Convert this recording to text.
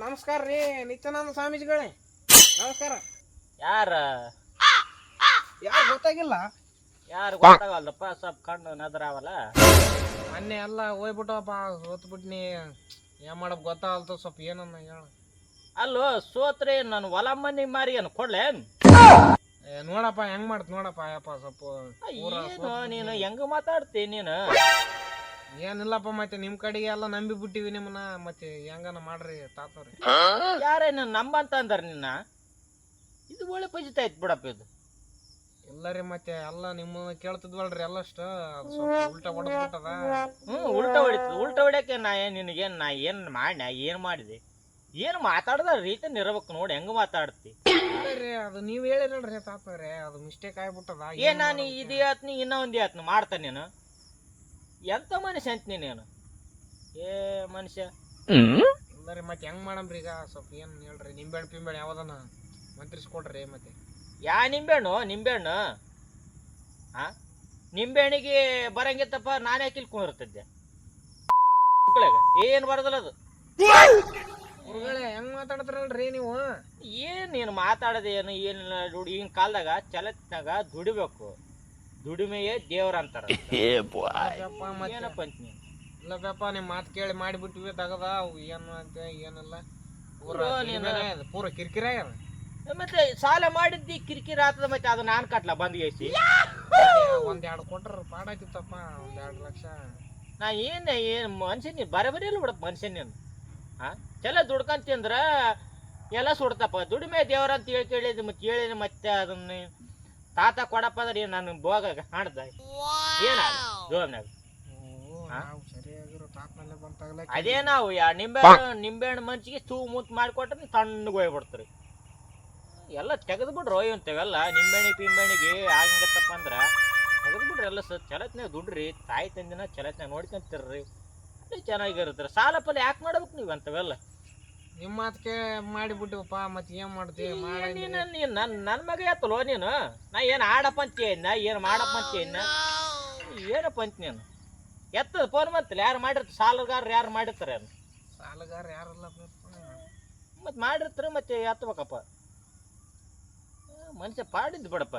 ನಮಸ್ಕಾರ ರೀ ನಿತ್ಯಾನಂದ ಸ್ವಾಮೀಜಿಗಳೇ. ನಮಸ್ಕಾರ. ಯಾರ ಯಾರು ಗೊತ್ತಾಗಿಲ್ಲ? ಯಾರು ಗೊತ್ತಾಗಲ್ಲಪ್ಪ, ಸ್ವಲ್ಪ ಕಣ್ಣು ನದರಾವಲ್ಲ. ಮೊನ್ನೆ ಎಲ್ಲ ಹೋಗ್ಬಿಟ್ಟವಪ್ಪ, ಸೋತ್ಬಿಟ್ನಿ. ಏನ್ ಮಾಡಕ್ ಗೊತ್ತಾಗಲ್ತು, ಸ್ವಲ್ಪ ಏನನ್ನ ಹೇಳ. ಅಲ್ಲೋ ಸೋತ್ರೆ ನಾನು ಹೊಲ ಮನಿ ಮಾರಿ ಏನು ಕೊಡ್ಲೆ? ನೋಡಪ್ಪ ಹೆಂಗ್ ಮಾಡ್ತ ನೋಡಪ್ಪ. ಯಪ್ಪ ಸ್ವಲ್ಪ ಏನು ನೀನು ಹೆಂಗ ಮಾತಾಡ್ತಿ ನೀನು? ಏನಿಲ್ಲಪ್ಪ, ಮತ್ತೆ ನಿಮ್ ಕಡೆಗೆ ಎಲ್ಲ ನಂಬಿ ಬಿಟ್ಟಿವಿ ನಿಮ್ಮನ್ನ, ಮತ್ತೆ ಹೆಂಗನ ಮಾಡ್ರಿ ತಾತವ್ರಿ. ಯಾರೇನು ನಂಬಂತ ಅಂದಾರ ನಿನ್ನ? ಇದು ಒಳ್ಳೆ ಪಜಿತ ಆಯ್ತು ಬಿಡಪ್ಪ ಇದು. ಇಲ್ಲರಿ ಮತ್ತೆ ಎಲ್ಲ ನಿಮ್ಮ ಕೇಳ್ತಿದ್ವಲ್ರಿ ಎಲ್ಲಷ್ಟ ಉಲ್ಟಾ ಹೊಡೆದ್ಬಿಟ್ಟದ. ಉಲ್ಟಾ ಹೊಡಿತದ. ಉಲ್ಟಾ ಹೊಡ್ಯಾಕೆ ನಿನಗೇನ್ ನಾ ಏನ್ ಮಾಡಿ ಏನ್ ಮಾಡಿದೆ? ಏನು ಮಾತಾಡದ ರೀತಿ ಇರ್ಬೇಕು ನೋಡಿ, ಹೆಂಗ ಮಾತಾಡ್ತಿ? ಅದು ನೀವ್ ಹೇಳಿರಲ್ರಿ ತಾತವ್ರೆ, ಅದು ಮಿಸ್ಟೇಕ್ ಆಗ್ಬಿಟ್ಟದ. ನಾನು ಇದು ಹೇಳ್ತೀನಿ ಇನ್ನೂ ಒಂದು ಹೇಳ್ತೀನಿ, ಮಾಡ್ತಾನೆ ನೀನು. ಎಂತ ಮನುಷ್ಯ ಅಂತ ನೀನೇನು? ಏ ಮನುಷ್ಯ. ಇಲ್ಲರಿ ಮತ್ತೆ ಹೆಂಗ್ ಮಾಡಮ್ರಿ ಈಗ? ಸ್ವಲ್ಪ ಏನ್ ಹೇಳ್ರಿ, ನಿಂಬೆಹಣ್ಣು ಪಿಂಬೆಣ್ಣು ಯಾವ್ದನ ಮಂತ್ರಿಸ್ಕೊಡ್ರಿ. ಮತ್ತೆ ಯಾ ನಿಂಬೆಹಣ್ಣು? ನಿಂಬೆಹಣ್ಣು ನಿಂಬೆಹಣ್ಣಿಗೆ ಬರಂಗಿತ್ತಪ್ಪ, ನಾನೇ ಕಿಲ್ಕೊಂಡಿರ್ತಿದ್ದೆ. ಏನ್ ಬರದಲ್ಲ ಅದು. ಹೆಂಗ್ ಮಾತಾಡ್ತಾರಲ್ರಿ ನೀವು? ಏನ್ ನೀನು ಮಾತಾಡೋದೇನು ಏನಿಲ್ಲ. ಈಗಿನ ಕಾಲದಾಗ ಚಲತ್ನಾಗ ದುಡಿಬೇಕು, ದುಡಿಮೆಯೇ ದೇವ್ರ ಅಂತಾರ. ಏನಪ್ಪ ಅಂತ ನೀನು? ಇಲ್ಲಪ್ಪ ನಿಮ್ ಮಾತು ಕೇಳಿ ಮಾಡಿಬಿಟ್ವಿ ತಗದ. ಅವು ಏನು ಅಂತ ಏನಿಲ್ಲ, ಪೂರ ಕಿರಿಕಿರ. ಮತ್ತೆ ಸಾಲ ಮಾಡಿದ್ದಿ ಕಿರಿಕಿರಿ ಆಗ್ತದ, ಮತ್ತೆ ಅದು ನಾನ್ ಕಟ್ಲ ಬಂದ್ಗೇಸಿ. ಒಂದೆರಡು ಕೊಟ್ರ ಪಾಡಾಕಿತ್ತಪ್ಪ, 1-2 ಲಕ್ಷ. ನಾ ಏನ್ ಮನುಷ್ಯ ನೀನು ಬರಬರಿ ಇಲ್ಲ ಬಿಡಪ್ಪ ಮನುಷ್ಯ ನೀನು. ಚಲೋ ದುಡ್ಕಂತಂದ್ರ ಎಲ್ಲ ಸುಡ್ತಪ್ಪ. ದುಡಿಮೆ ದೇವ್ರ ಅಂತ ಕೇಳಿದ್ ಮತ್ತೆ ಹೇಳಿದ, ಮತ್ತೆ ಅದನ್ನ ತಾತ ಕೊಡಪ್ಪ ಅಂದ್ರೆ ನಾನು ಬೋಗ ಹಾಡ್ದ ಏನ ಜೋಬ್ನಾಗ. ಅದೇ ನಾವು ನಿಂಬೆಹಣ್ಣು ಮಂಚಿಗೆ ತೂ ಮೂತ್ ಮಾಡಿಕೊಟ್ರೆ ತಣ್ಣಗೆ ಹೋಗ್ಬಿಡ್ತಾರೆ. ಎಲ್ಲ ತೆಗೆದು ಬಿಡ್ರು ಇಂಥವೆಲ್ಲ. ನಿಂಬೆಹಣ್ಣಿ ಪಿಂಬೆಣ್ಣಿಗೆ ಆಗಂಗತ್ತಪ್ಪ ಅಂದ್ರ ತೆಗೆದು ಬಿಡ್ರಿ ಎಲ್ಲ. ಚಲತ್ನಾಗ ದುಡ್ರಿ, ತಾಯಿ ತಂದಿನ ಚಲತ್ನಾಗ ನೋಡ್ಕೊಂತಿರ್ರಿ, ಅದೇ ಚೆನ್ನಾಗಿರ್ತಾರೆ. ಸಾಲ ಫಲ ಯಾಕೆ ಮಾಡ್ಬೇಕು ನೀವು ಅಂತವೆಲ್ಲ? ನಿಮ್ಮ ಮಾತಕ್ಕೆ ಮಾಡಿಬಿಟ್ಟಿವಪ್ಪ, ಮತ್ತೆ ಏನ್ ಮಾಡ್ತೀವಿ? ನನ್ನ ಮಗ ಎತ್ತಲೋ ನೀನು. ನಾ ಏನು ಆಡಪ್ಪ ಅಂತ ಹೇಳಿದ್ನ, ಏನು ಮಾಡಪ್ಪ ಅಂತ ಹೇಳಿದ್ನ? ಏನಪ್ಪ ಅಂತ ನೀನು ಎತ್ತದ ಫೋನ್ ಬಂತಲ್ಲ? ಯಾರು ಮಾಡಿರ್ತಾರೆ? ಸಾಲಗಾರರು ಯಾರು ಮಾಡಿರ್ತಾರೆ? ಸಾಲಗಾರ ಯಾರಲ್ಲ ಮತ್ತೆ ಮಾಡಿರ್ತಾರೆ, ಮತ್ತೆ ಎತ್ತಬೇಕಪ್ಪ. ಮನುಷ್ಯ ಪಾಡಿದ್ದು ಬಿಡಪ್ಪ.